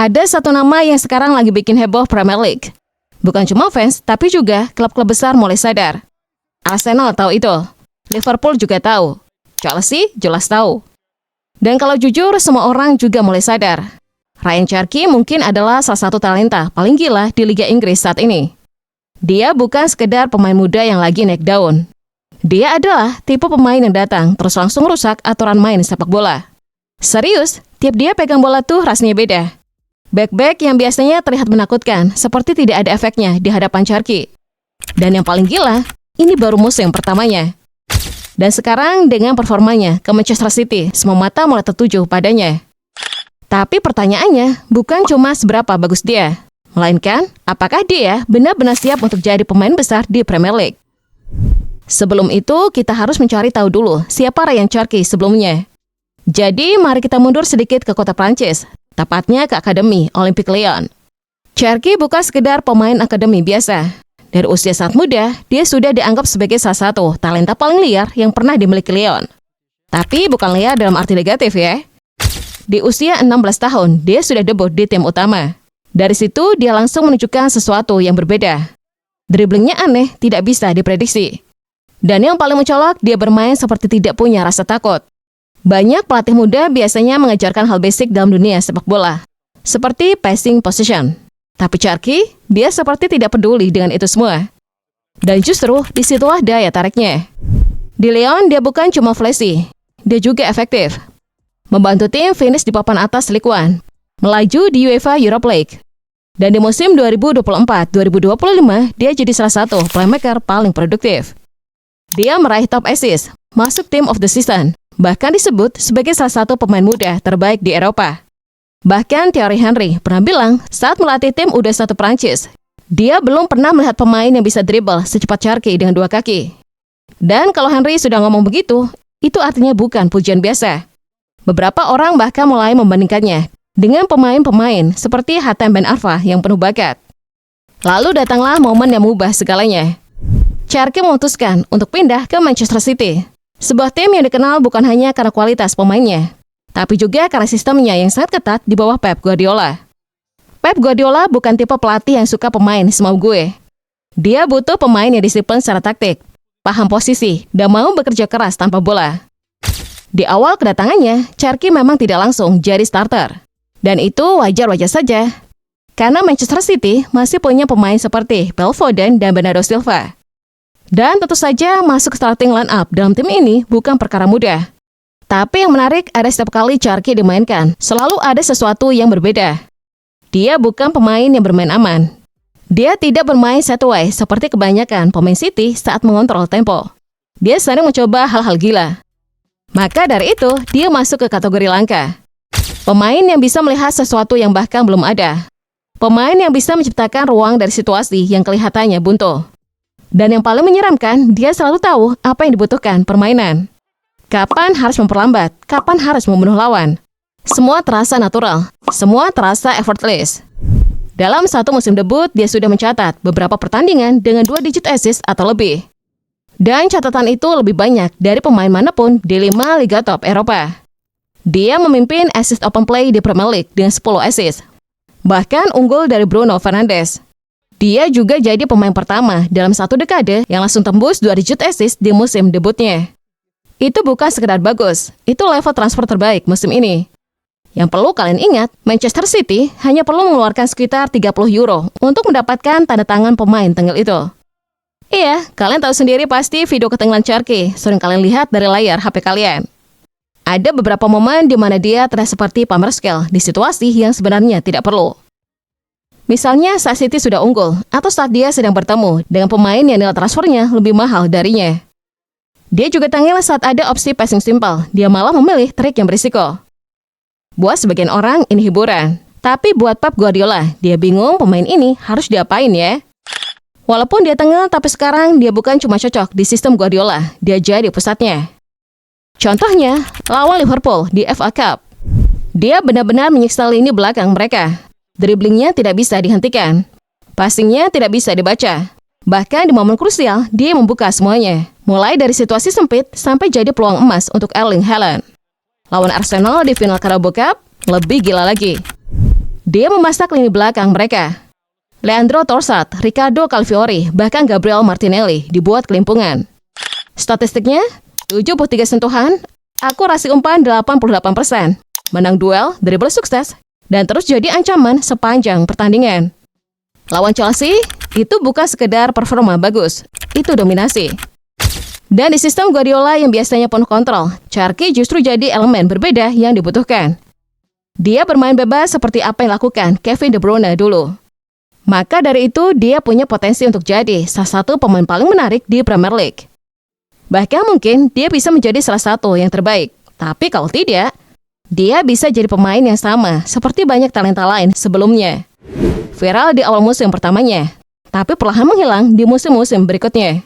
Ada satu nama yang sekarang lagi bikin heboh Premier League. Bukan cuma fans, tapi juga klub-klub besar mulai sadar. Arsenal tahu itu. Liverpool juga tahu. Chelsea jelas tahu. Dan kalau jujur, semua orang juga mulai sadar. Ryan Cherky mungkin adalah salah satu talenta paling gila di Liga Inggris saat ini. Dia bukan sekedar pemain muda yang lagi naik daun. Dia adalah tipe pemain yang datang terus langsung rusak aturan main sepak bola. Serius, tiap dia pegang bola tuh rasanya beda. Back-back yang biasanya terlihat menakutkan, seperti tidak ada efeknya di hadapan Cherky. Dan yang paling gila, ini baru musim pertamanya. Dan sekarang dengan performanya ke Manchester City, semua mata mulai tertuju padanya. Tapi pertanyaannya, bukan cuma seberapa bagus dia, melainkan apakah dia benar-benar siap untuk jadi pemain besar di Premier League. Sebelum itu, kita harus mencari tahu dulu siapa Ryan Cherky sebelumnya. Jadi, mari kita mundur sedikit ke kota Prancis, tepatnya ke Akademi Olympique Lyon. Cherky bukan sekedar pemain akademi biasa. Dari usia sangat muda, dia sudah dianggap sebagai salah satu talenta paling liar yang pernah dimiliki Lyon. Tapi bukan liar dalam arti negatif ya. Di usia 16 tahun, dia sudah debut di tim utama. Dari situ, dia langsung menunjukkan sesuatu yang berbeda. Driblingnya aneh, tidak bisa diprediksi. Dan yang paling mencolok, dia bermain seperti tidak punya rasa takut. Banyak pelatih muda biasanya mengajarkan hal basic dalam dunia sepak bola, seperti passing position. Tapi Cherky, dia seperti tidak peduli dengan itu semua. Dan justru, disitulah daya tariknya. Di Lyon, dia bukan cuma flashy, dia juga efektif. Membantu tim finish di papan atas Ligue 1, melaju di UEFA Europa League. Dan di musim 2024-2025, dia jadi salah satu playmaker paling produktif. Dia meraih top assist, masuk Team of the Season, bahkan disebut sebagai salah satu pemain muda terbaik di Eropa. Bahkan Thierry Henry pernah bilang saat melatih tim U21 Prancis, dia belum pernah melihat pemain yang bisa dribble secepat Cherky dengan 2 kaki. Dan kalau Henry sudah ngomong begitu, itu artinya bukan pujian biasa. Beberapa orang bahkan mulai membandingkannya dengan pemain-pemain seperti Hatem Ben Arfa yang penuh bakat. Lalu datanglah momen yang mengubah segalanya. Cherky memutuskan untuk pindah ke Manchester City. Sebuah tim yang dikenal bukan hanya karena kualitas pemainnya, tapi juga karena sistemnya yang sangat ketat di bawah Pep Guardiola. Pep Guardiola bukan tipe pelatih yang suka pemain semau gue. Dia butuh pemain yang disiplin secara taktik, paham posisi, dan mau bekerja keras tanpa bola. Di awal kedatangannya, Cherky memang tidak langsung jadi starter. Dan itu wajar-wajar saja, karena Manchester City masih punya pemain seperti Phil Foden dan Bernardo Silva. Dan tentu saja masuk starting line up dalam tim ini bukan perkara mudah. Tapi yang menarik ada setiap kali Cherky dimainkan, selalu ada sesuatu yang berbeda. Dia bukan pemain yang bermain aman. Dia tidak bermain set way seperti kebanyakan pemain City saat mengontrol tempo. Dia sering mencoba hal-hal gila. Maka dari itu, dia masuk ke kategori langka. Pemain yang bisa melihat sesuatu yang bahkan belum ada. Pemain yang bisa menciptakan ruang dari situasi yang kelihatannya buntu. Dan yang paling menyeramkan, dia selalu tahu apa yang dibutuhkan permainan. Kapan harus memperlambat, kapan harus membunuh lawan. Semua terasa natural, semua terasa effortless. Dalam satu musim debut, dia sudah mencatat beberapa pertandingan dengan 2 digit assist atau lebih. Dan catatan itu lebih banyak dari pemain manapun di 5 liga top Eropa. Dia memimpin assist open play di Premier League dengan 10 assist. Bahkan unggul dari Bruno Fernandes. Dia juga jadi pemain pertama dalam 1 dekade yang langsung tembus 2 digit assist di musim debutnya. Itu bukan sekedar bagus, itu level transfer terbaik musim ini. Yang perlu kalian ingat, Manchester City hanya perlu mengeluarkan sekitar 30 euro untuk mendapatkan tanda tangan pemain tengil itu. Iya, kalian tahu sendiri pasti video ketinggalan Cherky sering kalian lihat dari layar HP kalian. Ada beberapa momen di mana dia terlihat seperti pamer skill di situasi yang sebenarnya tidak perlu. Misalnya saat City sudah unggul, atau saat dia sedang bertemu dengan pemain yang nilai transfernya lebih mahal darinya. Dia juga tangil saat ada opsi passing simple, dia malah memilih trik yang berisiko. Buat sebagian orang ini hiburan, tapi buat Pep Guardiola, dia bingung pemain ini harus diapain ya. Walaupun dia tengil, tapi sekarang dia bukan cuma cocok di sistem Guardiola, dia jadi pusatnya. Contohnya, lawan Liverpool di FA Cup. Dia benar-benar menyiksa lini belakang mereka. Driblingnya tidak bisa dihentikan. Passingnya tidak bisa dibaca. Bahkan di momen krusial, dia membuka semuanya. Mulai dari situasi sempit sampai jadi peluang emas untuk Erling Haaland. Lawan Arsenal di final Carabao Cup, lebih gila lagi. Dia memasak lini belakang mereka. Leandro Trossard, Riccardo Calfiori, bahkan Gabriel Martinelli dibuat kelimpungan. Statistiknya, 73 sentuhan, akurasi umpan 88%, menang duel, dribble sukses, dan terus jadi ancaman sepanjang pertandingan. Lawan Chelsea, itu bukan sekedar performa bagus, itu dominasi. Dan di sistem Guardiola yang biasanya penuh kontrol, Cherki justru jadi elemen berbeda yang dibutuhkan. Dia bermain bebas seperti apa yang dilakukan Kevin De Bruyne dulu. Maka dari itu, dia punya potensi untuk jadi salah satu pemain paling menarik di Premier League. Bahkan mungkin dia bisa menjadi salah satu yang terbaik. Tapi kalau tidak, dia bisa jadi pemain yang sama seperti banyak talenta lain sebelumnya. Viral di awal musim pertamanya, tapi perlahan menghilang di musim-musim berikutnya.